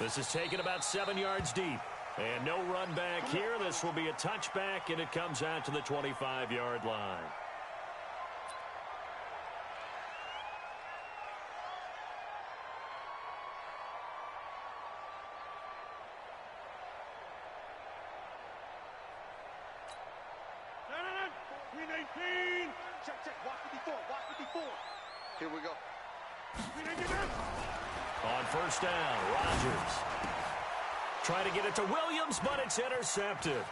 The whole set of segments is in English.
This is taken about 7 yards deep. And no run back here. This will be a touchback, and it comes out to the 25-yard line. Here we go. On first down, Rodgers. Trying to get it to Williams, but it's intercepted.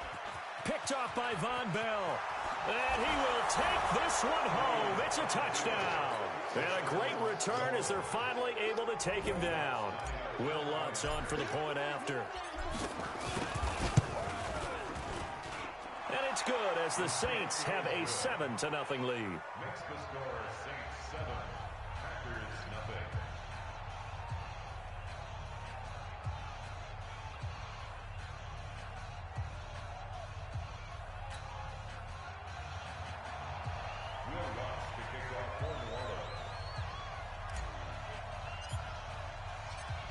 Picked off by Von Bell. And he will take this one home. It's a touchdown. And a great return as they're finally able to take him down. Will Lutz on for the point after. And it's good as the Saints have a 7-0 lead. Makes the score Saints 7, Packers nothing. Will Lutz to kick off for New Orleans.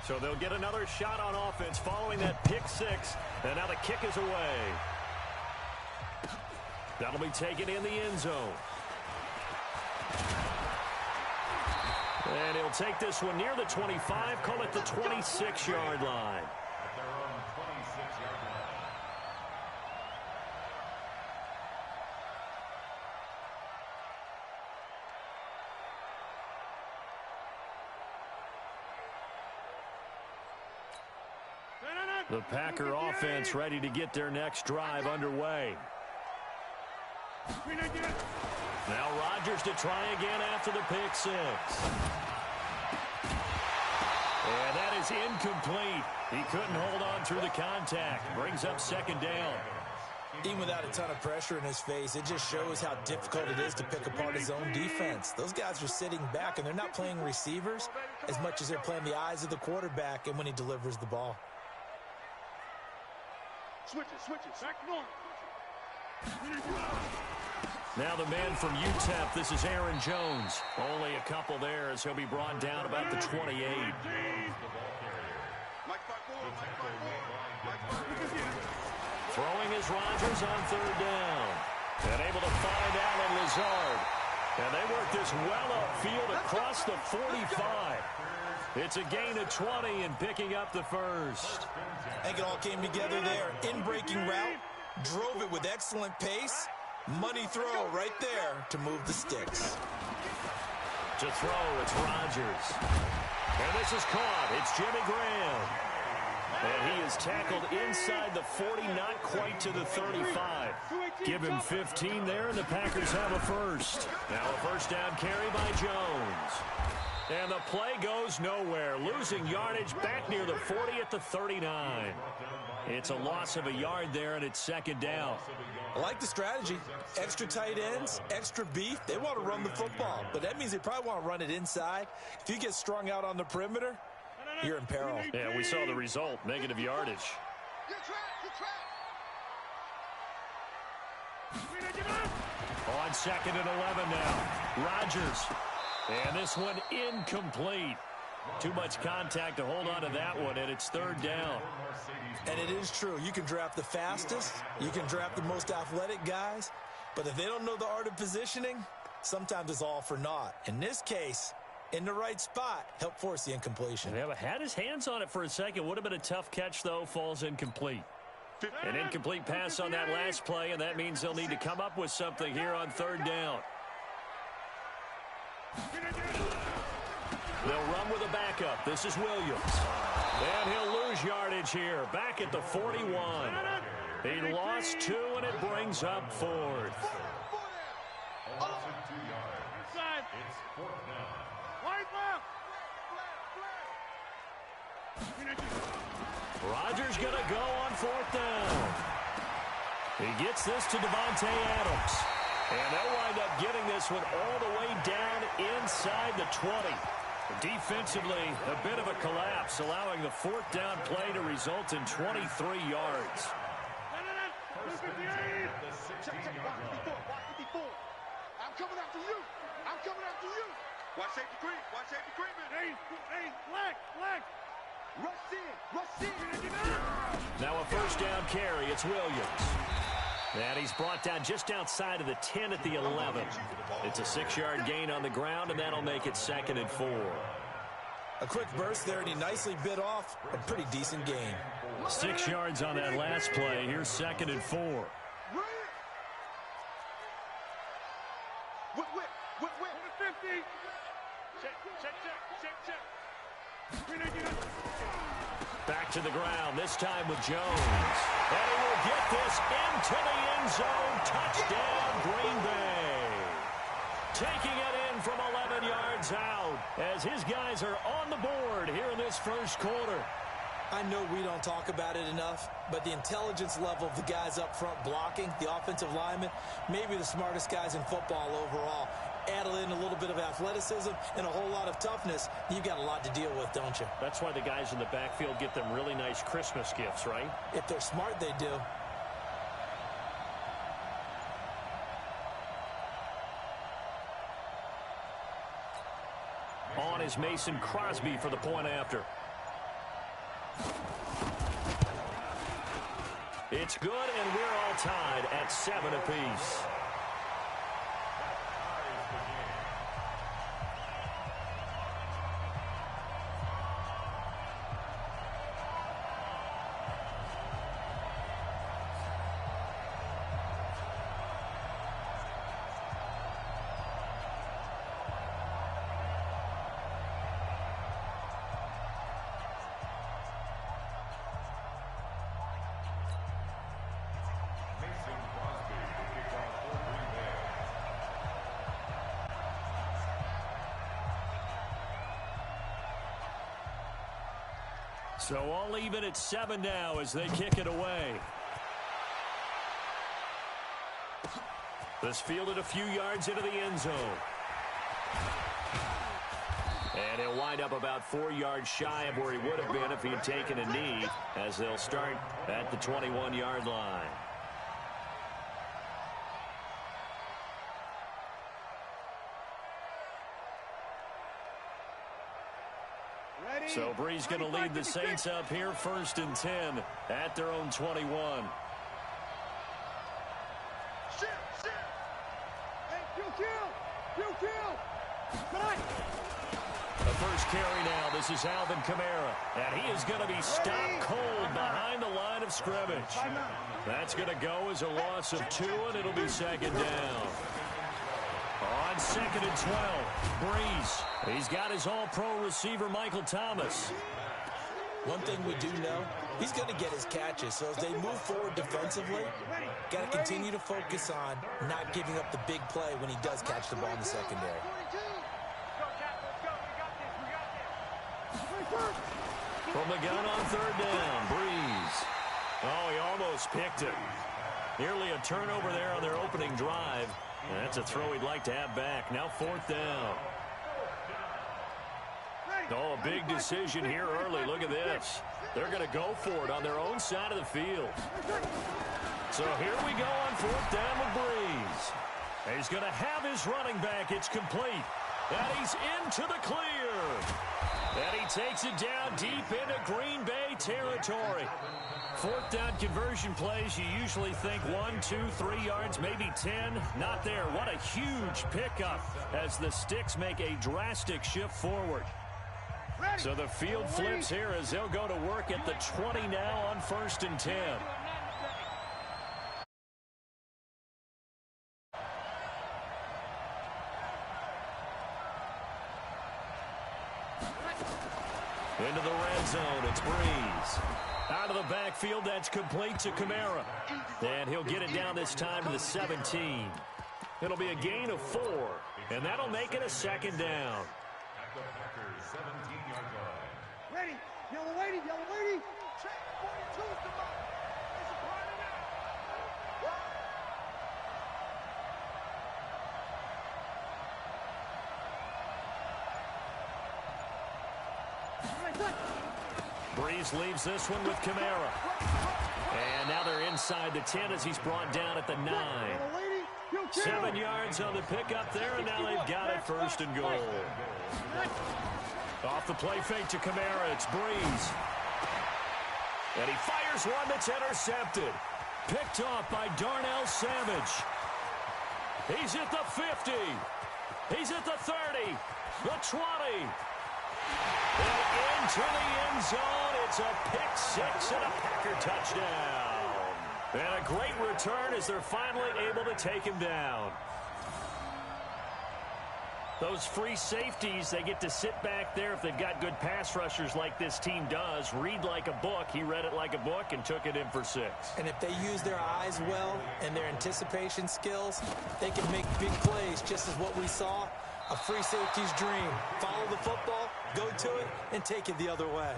So they'll get another shot on offense following that pick six. And now the kick is away. That'll be taken in the end zone. And he'll take this one near the 25, call it the 26-yard line. At their own 26-yard line. The Packer offense ready to get their next drive underway. Now Rodgers to try again after the pick six. And that is incomplete. He couldn't hold on through the contact. Brings up second down. Even without a ton of pressure in his face, it just shows how difficult it is to pick apart his own defense. Those guys are sitting back, and they're not playing receivers as much as they're playing the eyes of the quarterback and when he delivers the ball. Switch it. Back north. Now the man from UTEP, this is Aaron Jones. Only a couple there as he'll be brought down about the 28. Throwing is Rodgers on third down. And able to find Allen Lazard. And they work this well upfield across the 45. It's a gain of 20 and picking up the first. I think it all came together there. In-breaking route, drove it with excellent pace. Money throw right there to move the sticks. To throw, it's Rodgers. And this is caught. It's Jimmy Graham. And he is tackled inside the 40, not quite to the 35. Give him 15 there, and the Packers have a first. Now a first down carry by Jones. And the play goes nowhere. Losing yardage back near the 40 at the 39. It's a loss of a yard there, and it's second down. I like the strategy. Extra tight ends, extra beef. They want to run the football, but that means they probably want to run it inside. If you get strung out on the perimeter, you're in peril. Yeah, we saw the result, negative yardage. On second and 11 now. Rodgers. And this one incomplete. Too much contact to hold on to that one, and it's third down. And it is true. You can draft the fastest. You can draft the most athletic guys. But if they don't know the art of positioning, sometimes it's all for naught. In this case, in the right spot, help force the incompletion. Yeah, but had his hands on it for a second. Would have been a tough catch, though. Falls incomplete. An incomplete pass on that last play, and that means they'll need to come up with something here on third down. They'll run with a backup. This is Williams. And he'll lose yardage here. Back at the 41. He lost 2, and it brings up fourth. Also 2 yards. It's fourth down. Rodgers going to go on fourth down. He gets this to Devontae Adams. And they'll wind up getting this one all the way down inside the 20. Defensively, a bit of a collapse, allowing the fourth down play to result in 23 yards. First and 10 at the 16-yard line. I'm coming after you. Watch safety creep. Hey, black. Now a first down carry. It's Williams. And he's brought down just outside of the 10 at the 11. It's a 6-yard gain on the ground, and that'll make it 2nd and 4. A quick burst there, and he nicely bit off a pretty decent gain. 6 yards on that last play. Here's 2nd and 4. Back to the ground, this time with Jones. And he will get this into the end zone. Touchdown, Green Bay. Taking it in from 11 yards out as his guys are on the board here in this first quarter. I know we don't talk about it enough, but the intelligence level of the guys up front blocking, the offensive linemen, maybe the smartest guys in football overall. Add in a little bit of athleticism and a whole lot of toughness, you've got a lot to deal with, don't you? That's why the guys in the backfield get them really nice Christmas gifts, right? If they're smart, they do. On is Mason Crosby for the point after. It's good, and we're all tied at 7 apiece. So all even at 7 now as they kick it away. This fielded a few yards into the end zone. And he'll wind up about 4 yards shy of where he would have been if he had taken a knee, as they'll start at the 21-yard line. So Bree's going to lead the Saints up here 1st and 10 at their own 21. The first carry now. This is Alvin Kamara. And he is going to be stopped cold behind the line of scrimmage. That's going to go as a loss of 2, and it'll be 2nd down. On 2nd and 12, Breeze. He's got his all-pro receiver, Michael Thomas. One thing we do know, he's going to get his catches. So as they move forward defensively, got to continue to focus on not giving up the big play when he does catch the ball in the secondary. From the gun on 3rd down, Breeze. Oh, he almost picked it. Nearly a turnover there on their opening drive. And that's a throw he'd like to have back. Now 4th down. Oh, a big decision here early. Look at this. They're going to go for it on their own side of the field. So here we go on 4th down with Breeze. He's going to have his running back. It's complete. And he's into the clear. And he takes it down deep into Green Bay territory. 4th down conversion plays, you usually think 1, 2, 3 yards, maybe 10. Not there. What a huge pickup as the Sticks make a drastic shift forward. So the field flips here as they'll go to work at the 20 now on 1st and 10. Into the red zone, it's Breeze. Out of the backfield, that's complete to Kamara. And he'll get it down this time to the 17. It'll be a gain of 4, and that'll make it a 2nd down. At the Packers' 17-yard line. Ready, yellow lady, yellow lady. Check, 42 is the mark. It's a party now. Breeze leaves this one with Kamara. And now they're inside the 10 as he's brought down at the 9. 7 yards on the pickup there, and now they've got it 1st and goal. Off the play fake to Kamara, it's Breeze. And he fires one that's intercepted. Picked off by Darnell Savage. He's at the 50. He's at the 30. The 20. And into the end zone. It's a pick six and a Packer touchdown. And a great return as they're finally able to take him down. Those free safeties, they get to sit back there if they've got good pass rushers like this team does. Read like a book. He read it like a book and took it in for 6. And if they use their eyes well and their anticipation skills, they can make big plays, just as what we saw. A free safety's dream. Follow the football, go to it, and take it the other way.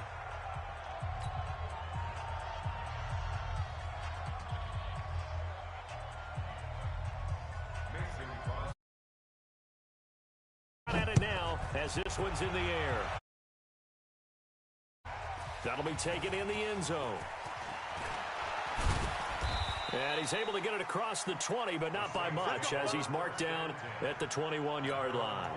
At it now as this one's in the air. That'll be taken in the end zone. And he's able to get it across the 20, but not by much, as he's marked down at the 21-yard line.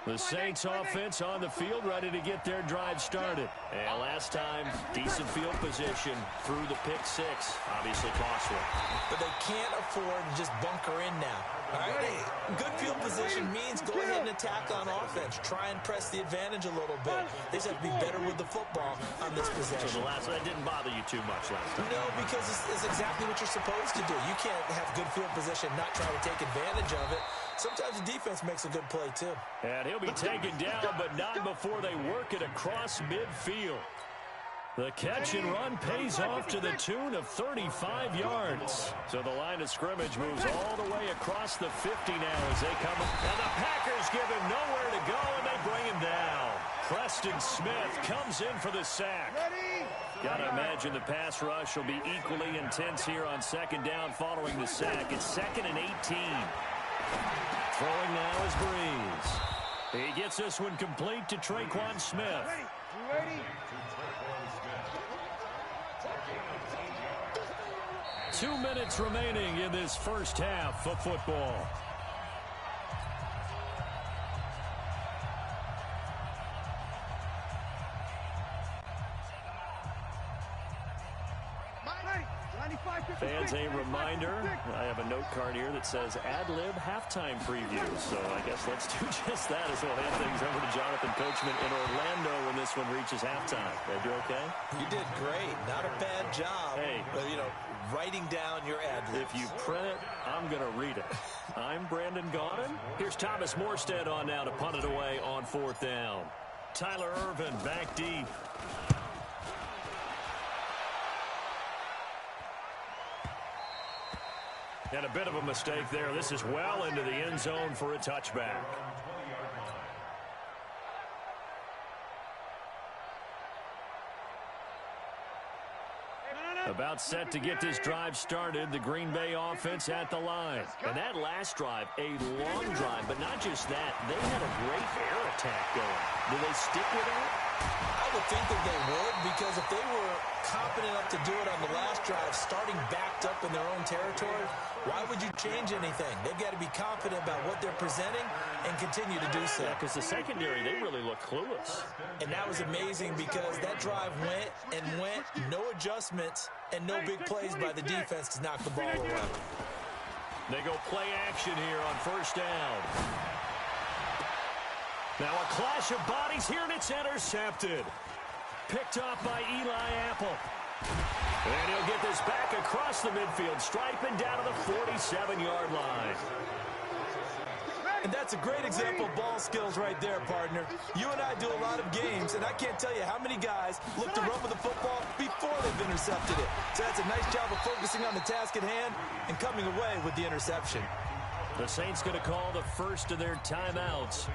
The Saints offense on the field, ready to get their drive started. And last time, decent field position through the pick six. Obviously costly. But they can't afford to just bunker in now. All right, good field position means go ahead and attack on offense. Try and press the advantage a little bit. They just have to be better with the football on this possession. So that didn't bother you too much last time? No, because it's exactly what you're supposed to do. You can't have good field position and not try to take advantage of it. Sometimes the defense makes a good play, too. And he'll be taken down, but not before they work it across midfield. The catch and run pays off to the tune of 35 yards. So the line of scrimmage moves all the way across the 50 now as they come up. And the Packers give him nowhere to go, and they bring him down. Preston Smith comes in for the sack. Got to imagine the pass rush will be equally intense here on second down following the sack. It's 2nd and 18. Throwing now is Breeze. He gets this one complete to Traquan Smith. Ready? 2 minutes remaining in this first half of football. Fans, a reminder, I have a note card here that says ad-lib halftime preview. So I guess let's do just that as we'll hand things over to Jonathan Coachman in Orlando when this one reaches halftime. Did I do okay? You did great. Not a bad job. Hey. But, writing down your ad-libs. If you print it, I'm going to read it. I'm Brandon Gaudin. Here's Thomas Morstead on now to punt it away on 4th down. Tyler Ervin back deep. And a bit of a mistake there. This is well into the end zone for a touchback. About set to get this drive started. The Green Bay offense at the line. And that last drive, a long drive, but not just that. They had a great air attack going. Do they stick with that? I would think that they would, because if they were confident enough to do it on the last drive, starting backed up in their own territory, why would you change anything? They've got to be confident about what they're presenting and continue to do so. Yeah, because the secondary, they really look clueless. And that was amazing because that drive went and went, no adjustments, and no big plays by the defense to knock the ball away. They go play action here on 1st down. Now a clash of bodies here, and it's intercepted. Picked off by Eli Apple. And he'll get this back across the midfield stripe and down to the 47-yard line. And that's a great example of ball skills right there, partner. You and I do a lot of games, and I can't tell you how many guys look to run with the football before they've intercepted it. So that's a nice job of focusing on the task at hand and coming away with the interception. The Saints going to call the first of their timeouts.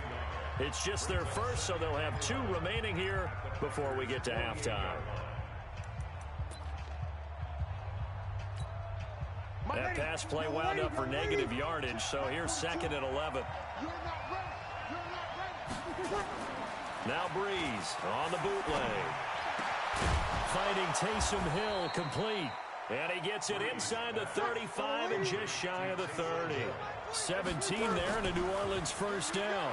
It's just their first, so they'll have 2 remaining here before we get to halftime. That pass play wound up for negative yardage, so here's 2nd and 11. Now Breeze on the bootleg. Finding Taysom Hill complete. And he gets it inside the 35 and just shy of the 30. 17 there and a New Orleans first down.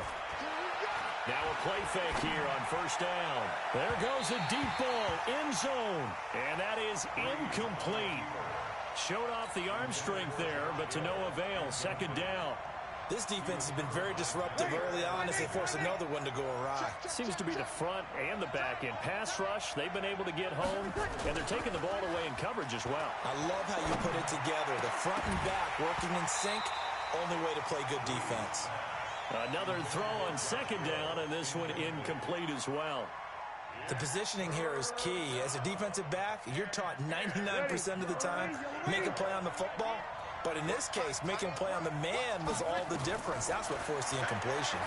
Now a play fake here on first down. There goes a deep ball, end zone. And that is incomplete. Showed off the arm strength there, but to no avail. Second down. This defense has been very disruptive early on as they force another one to go awry. Seems to be the front and the back end. Pass rush, they've been able to get home, and they're taking the ball away in coverage as well. I love how you put it together. The front and back working in sync, only way to play good defense. Another throw on second down, and this one incomplete as well. The positioning here is key. As a defensive back, you're taught 99% of the time, make a play on the football. But in this case, making a play on the man was all the difference. That's what forced the incompletion.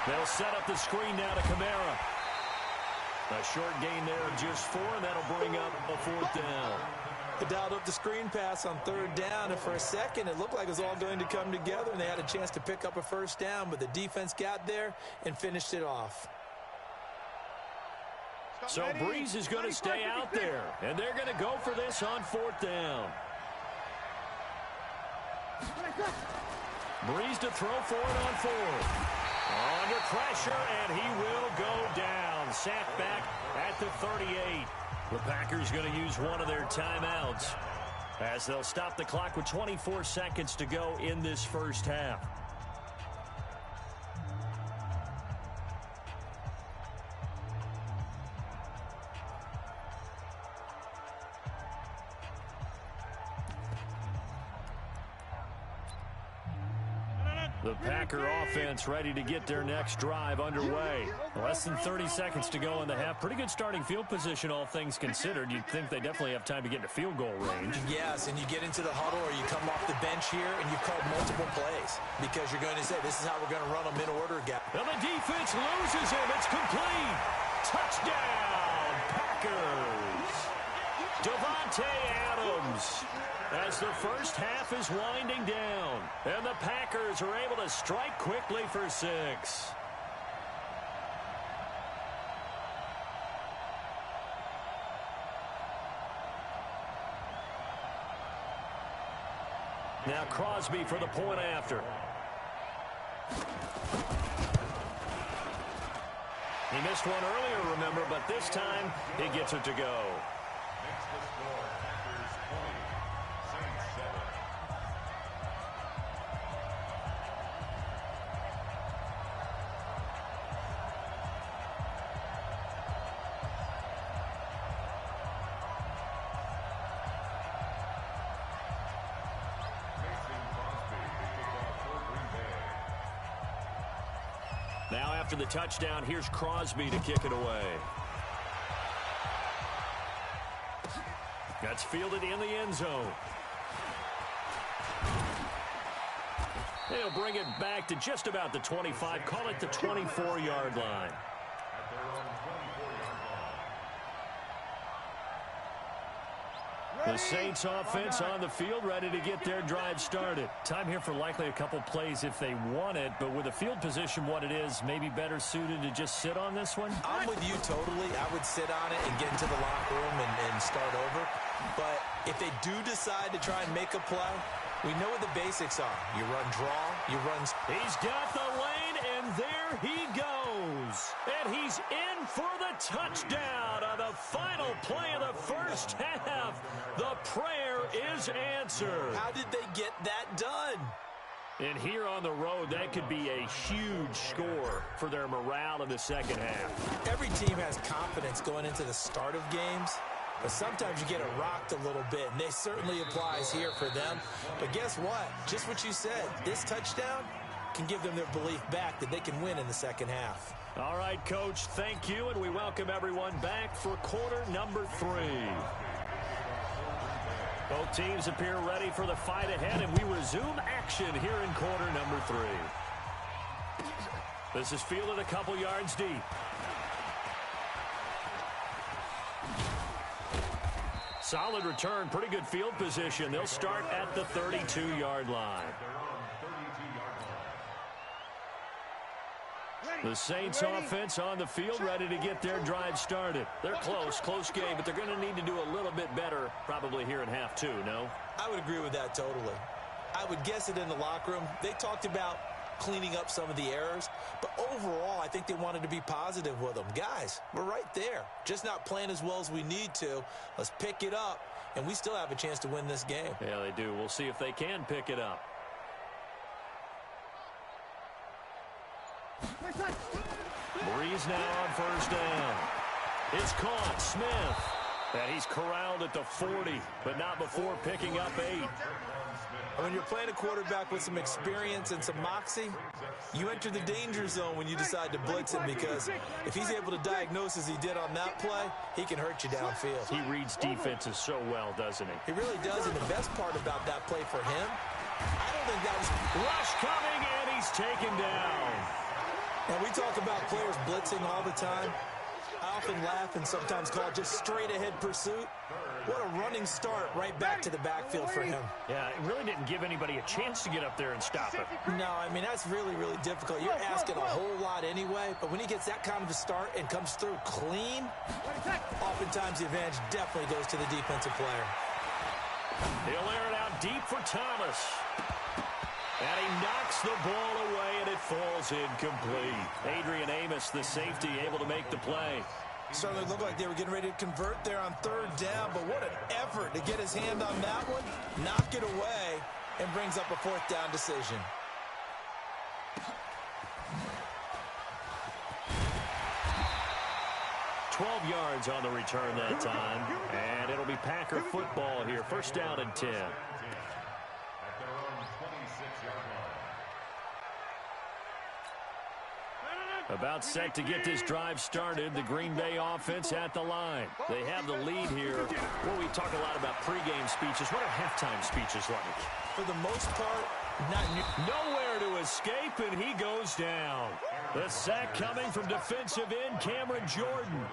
They'll set up the screen now to Kamara. A short gain there of just 4, and that'll bring up a fourth down. They dialed up the screen pass on third down, and for a second, it looked like it was all going to come together, and they had a chance to pick up a first down, but the defense got there and finished it off. So Breeze is going to stay out there, and they're going to go for this on fourth down. Breeze to throw for it on fourth. Under pressure, and he will go down. Sacked back at the 38. The Packers going to use one of their timeouts as they'll stop the clock with 24 seconds to go in this first half. The Packer offense ready to get their next drive underway. Less than 30 seconds to go in the half. Pretty good starting field position, all things considered. You'd think they definitely have time to get to field goal range. Yes, and you get into the huddle or you come off the bench here and you've called multiple plays because you're going to say, this is how we're going to run them in order, guys. And the defense loses him. It's complete. Touchdown, Packers. Davante Adams. As the first half is winding down, and the Packers are able to strike quickly for 6. Now Crosby for the point after. He missed one earlier, remember, but this time he gets it to go. Makes the score Packers 20, Saints 7. Now after the touchdown, here's Crosby to kick it away. That's fielded in the end zone. They'll bring it back to just about the 25. Call it the 24-yard line. At their own 24-yard line. The Saints offense on the field, ready to get their drive started. Time here for likely a couple plays if they want it, but with the field position what it is, maybe better suited to just sit on this one? I'm with you totally. I would sit on it and get into the locker room and start over. But if they do decide to try and make a play, we know what the basics are. You run draw, you run... He's got the lane, and there he goes. And he's in for the touchdown on the final play of the first half. The prayer is answered. How did they get that done? And here on the road, that could be a huge score for their morale in the second half. Every team has confidence going into the start of games, but sometimes you get it rocked a little bit, and this certainly applies here for them. But guess what? Just what you said, this touchdown can give them their belief back that they can win in the second half. All right, Coach, thank you, and we welcome everyone back for quarter number 3. Both teams appear ready for the fight ahead, and we resume action here in quarter number 3. This is fielded a couple yards deep. Solid return, pretty good field position. They'll start at the 32-yard line. The Saints offense on the field, ready to get their drive started. They're close game, but they're going to need to do a little bit better probably here in half two, no? I would agree with that totally. I would guess it in the locker room. They talked about cleaning up some of the errors, but overall, I think they wanted to be positive with them. Guys, we're right there. Just not playing as well as we need to. Let's pick it up, and we still have a chance to win this game. Yeah, they do. We'll see if they can pick it up. Breeze now on first down. It's caught. Smith. And he's corralled at the 40, but not before picking up 8. When you're playing a quarterback with some experience and some moxie, you enter the danger zone when you decide to blitz him, because if he's able to diagnose as he did on that play, he can hurt you downfield. He reads defenses so well, doesn't he? He really does, and the best part about that play for him, I don't think that was... Rush coming, and he's taken down. And we talk about players blitzing all the time. I often laugh and sometimes call it just straight-ahead pursuit. What a running start right back to the backfield for him. Yeah, it really didn't give anybody a chance to get up there and stop it. No, I mean, that's really, really difficult. You're asking a whole lot anyway, but when he gets that kind of a start and comes through clean, oftentimes the advantage definitely goes to the defensive player. He'll air it out deep for Thomas. And he knocks the ball away, and it falls incomplete. Adrian Amos, the safety, able to make the play. Certainly looked like they were getting ready to convert there on third down, but what an effort to get his hand on that one, knock it away, and brings up a fourth down decision. $12 yards on the return that time, and it'll be Packer football here. First down and 10. About set to get this drive started. The Green Bay offense at the line. They have the lead here. Well, we talk a lot about pregame speeches. What are halftime speeches like? For the most part, nowhere to escape, and he goes down. The sack coming from defensive end Cameron Jordan.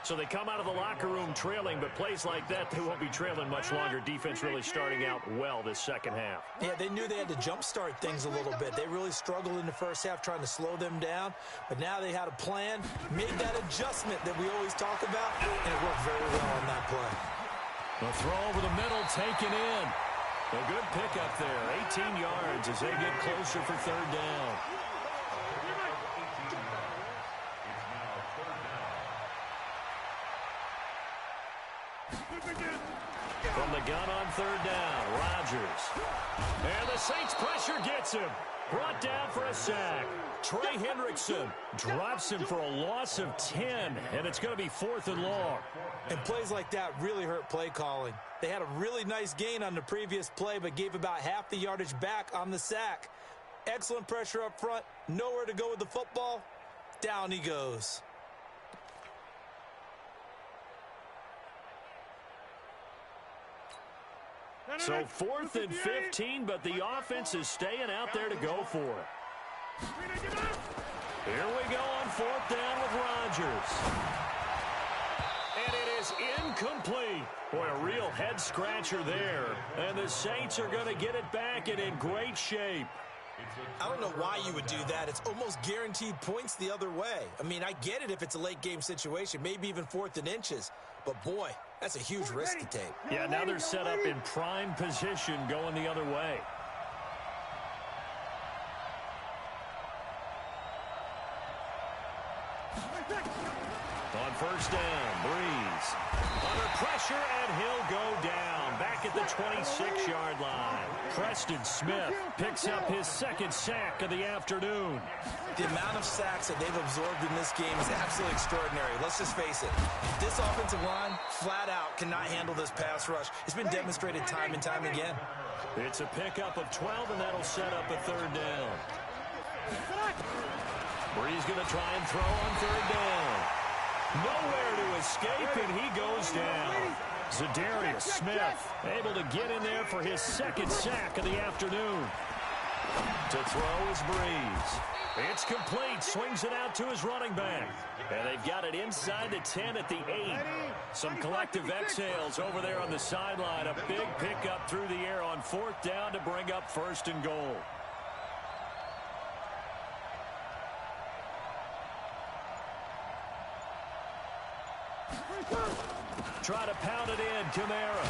So they come out of the locker room trailing, but plays like that, they won't be trailing much longer. Defense really starting out well this second half. Yeah, they knew they had to jumpstart things a little bit. They really struggled in the first half trying to slow them down, but now they had a plan, made that adjustment that we always talk about, and it worked very well on that play. The throw over the middle taken in. A good pickup there, 18 yards as they get closer for third down. From the gun on third down, Rodgers. And the Saints pressure gets him. Brought down for a sack. Trey Hendrickson drops him for a loss of 10, and it's going to be 4th and long. And plays like that really hurt play calling. They had a really nice gain on the previous play, but gave about half the yardage back on the sack. Excellent pressure up front. Nowhere to go with the football. Down he goes. So 4th and 15, but the offense is staying out there to go for it. Here we go on 4th down with Rodgers. And it is incomplete. Boy, a real head-scratcher there. And the Saints are going to get it back and in great shape. I don't know why you would do that. It's almost guaranteed points the other way. I mean, I get it if it's a late-game situation, maybe even 4th and inches. But, boy, that's a huge risk to take. Yeah, now they're set up in prime position going the other way. On first down, Breeze. Under pressure, and he'll go down. Back at the 26-yard line. Preston Smith picks up his second sack of the afternoon. The amount of sacks that they've absorbed in this game is absolutely extraordinary. Let's just face it. This offensive line, flat out, cannot handle this pass rush. It's been demonstrated time and time again. It's a pickup of 12, and that'll set up a third down. Breeze going to try and throw on third down. Nowhere to escape, and he goes down. Zadarius Smith able to get in there for his second sack of the afternoon. To throw is Breeze. It's complete. Swings it out to his running back. And they've got it inside the 10 at the 8. Some collective exhales over there on the sideline. A big pickup through the air on 4th down to bring up 1st and goal. Try to pound it in, Kamara.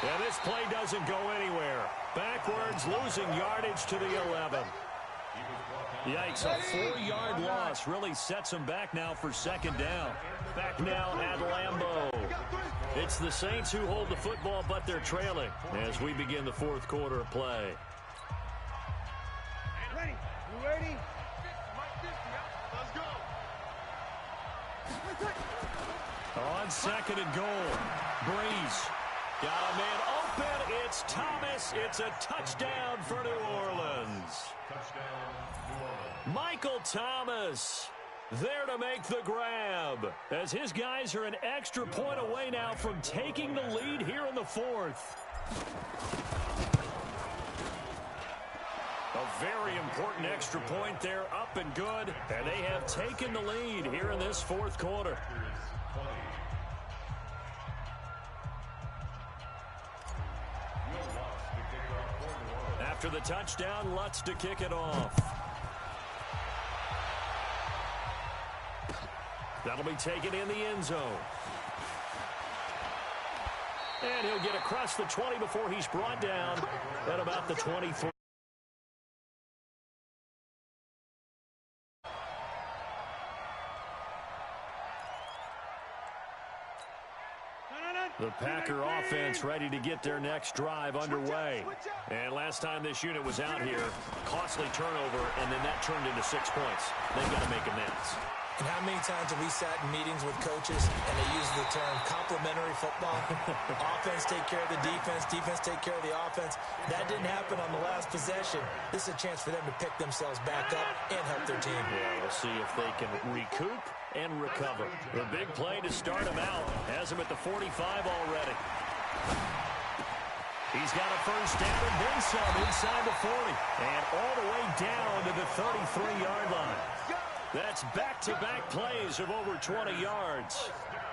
And this play doesn't go anywhere. Backwards, losing yardage to the 11. Yikes, a 4-yard loss really sets him back now for second down. Back now at Lambeau. It's the Saints who hold the football, but they're trailing as we begin the fourth quarter of play. Ready? You ready? Let's go. On second and goal, Breeze. Got a man open. It's Thomas. It's a touchdown for New Orleans. Michael Thomas there to make the grab as his guys are an extra point away now from taking the lead here in the fourth. A very important extra point there, up and good, and they have taken the lead here in this fourth quarter. After the touchdown, Lutz to kick it off. That'll be taken in the end zone. And he'll get across the 20 before he's brought down at about the 23. The Packer offense ready to get their next drive underway. And last time this unit was out here, costly turnover, and then that turned into 6 points. They've got to make amends. And how many times have we sat in meetings with coaches and they use the term complementary football? Offense take care of the defense, defense take care of the offense. That didn't happen on the last possession. This is a chance for them to pick themselves back up and help their team. Yeah, we'll see if they can recoup and recover. The big play to start him out has him at the 45 already. He's got a first down and then some inside the 40. And all the way down to the 33-yard line. That's back-to-back plays of over 20 yards.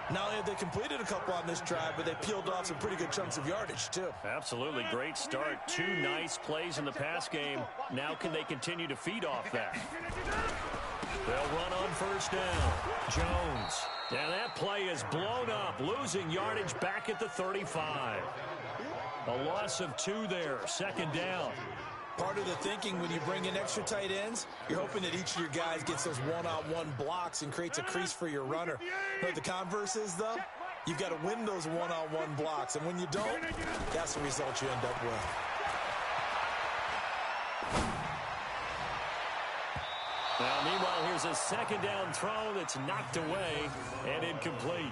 Not only have they completed a couple on this drive, but they peeled off some pretty good chunks of yardage, too. Absolutely. Great start. 2 nice plays in the pass game. Now can they continue to feed off that? They'll run on first down. Jones. And that play is blown up, losing yardage back at the 35. A loss of 2 there. Second down. Part of the thinking when you bring in extra tight ends, you're hoping that each of your guys gets those one-on-one blocks and creates a crease for your runner. But the converse is, though, you've got to win those one-on-one blocks. And when you don't, that's the result you end up with. Now, meanwhile, here's a second down throw that's knocked away and incomplete.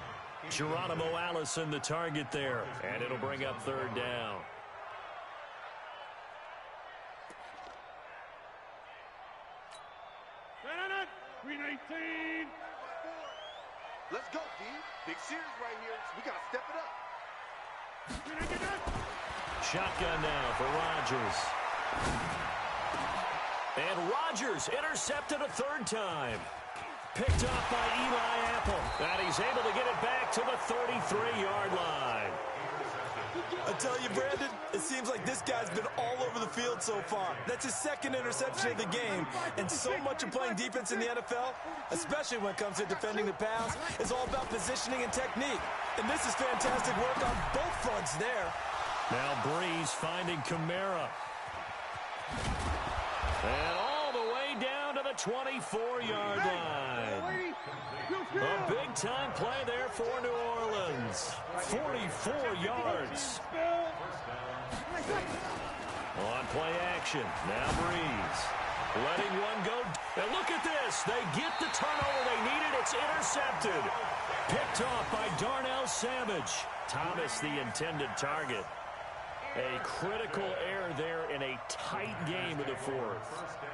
Geronimo Allison, the target there. And it'll bring up third down. Let's go, D. Big series right here. We got to step it up. Shotgun now for Rodgers. And Rodgers intercepted a third time. Picked off by Eli Apple. And he's able to get it back to the 33-yard line. I tell you, Brandon, it seems like this guy's been all over the field so far. That's his second interception of the game. And so much of playing defense in the NFL, especially when it comes to defending the pass, is all about positioning and technique. And this is fantastic work on both fronts there. Now Breeze finding Kamara. And all the way down to the 24-yard line. A big-time play there for New Orleans. 44 yards. On play action. Now Breeze. Letting one go. And look at this. They get the turnover they needed. It's intercepted. Picked off by Darnell Savage. Thomas, the intended target. A critical error there in a tight game of the fourth.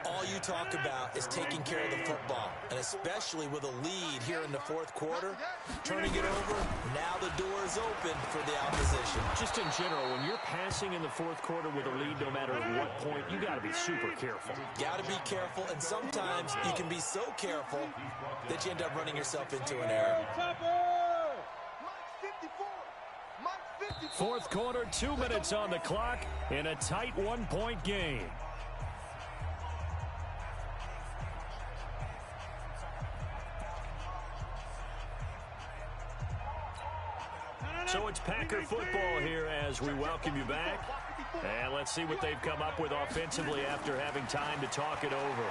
All you talk about is taking care of the football, and especially with a lead here in the fourth quarter, turning it over, now the door is open for the opposition. Just in general, when you're passing in the fourth quarter with a lead, no matter at what point, you got to be super careful. Got to be careful, and sometimes you can be so careful that you end up running yourself into an error. Fourth quarter, 2 minutes on the clock in a tight one-point game. So it's Packers. Packer football here as we welcome you back. And let's see what they've come up with offensively after having time to talk it over.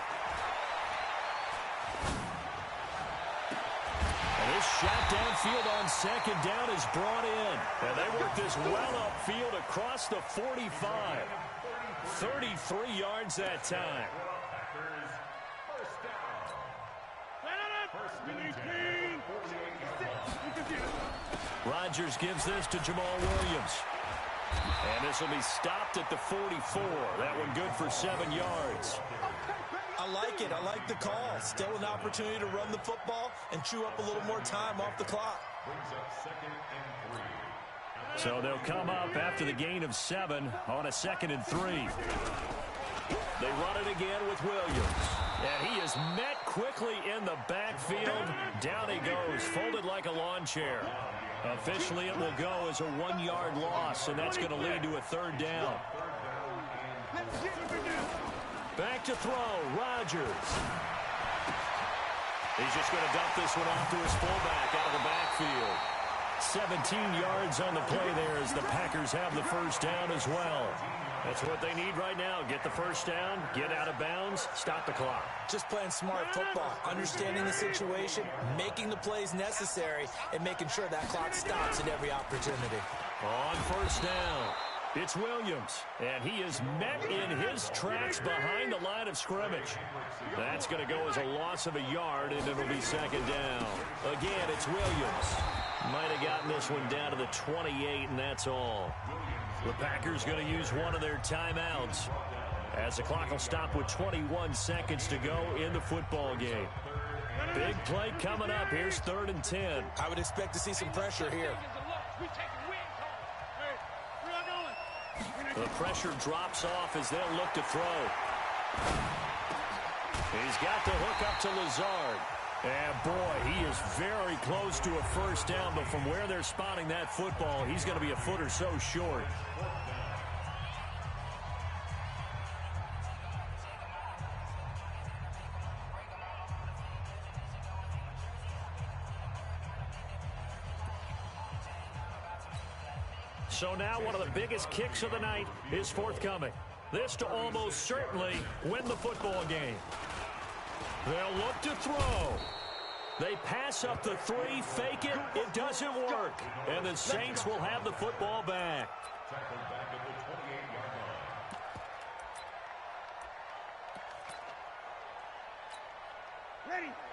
And this shot downfield on second down is brought in. And they work this well upfield across the 45. 33 yards that time. Rodgers gives this to Jamal Williams. And this will be stopped at the 44. That one good for 7 yards. I like it. I like the call. Still an opportunity to run the football and chew up a little more time off the clock. So they'll come up after the gain of 7 on a 2nd and 3. They run it again with Williams. And he is met quickly in the backfield. Down he goes, folded like a lawn chair. Officially, it will go as a 1-yard loss, and that's going to lead to a 3rd down. Back to throw, Rodgers. He's just going to dump this one off to his fullback out of the backfield. 17 yards on the play there as the Packers have the 1st down as well. That's what they need right now. Get the 1st down, get out of bounds, stop the clock. Just playing smart football, understanding the situation, making the plays necessary, and making sure that clock stops at every opportunity. On 1st down, it's Williams, and he is met in his tracks behind the line of scrimmage. That's going to go as a loss of a yard, and it'll be 2nd down. Again, it's Williams. Might have gotten this one down to the 28, and that's all. The Packers going to use one of their timeouts as the clock will stop with 21 seconds to go in the football game. Big play coming up. Here's 3rd and 10. I would expect to see some pressure here. The pressure drops off as they'll look to throw. He's got the hook up to Lazard. And, boy, he is very close to a 1st down, but from where they're spotting that football, he's going to be a foot or so short. So now one of the biggest kicks of the night is forthcoming. This to almost certainly win the football game. They'll look to throw. They pass up the 3, fake it. It doesn't work. And the Saints will have the football back.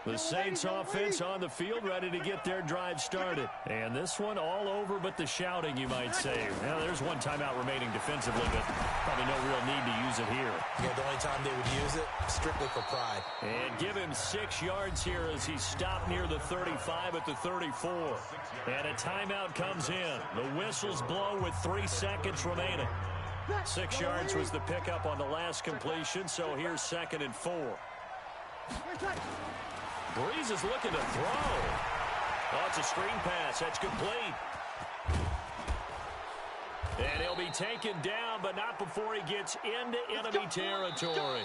The Saints offense on the field, ready to get their drive started. And this one all over but the shouting, you might say. Now, there's one timeout remaining defensively, but probably no real need to use it here. Yeah, the only time they would use it, strictly for pride. And give him 6 yards here as he stopped near the 35 at the 34. And a timeout comes in. The whistles blow with 3 seconds remaining. 6 yards was the pickup on the last completion, so here's 2nd and 4. Breeze is looking to throw. Oh, it's a screen pass. That's complete. And he'll be taken down, but not before he gets into enemy territory.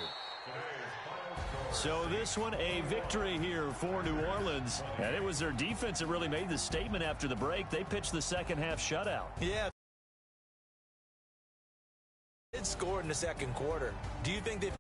So this one, a victory here for New Orleans. And it was their defense that really made the statement after the break. They pitched the second half shutout. Yeah. They did score in the 2nd quarter. Do you think they've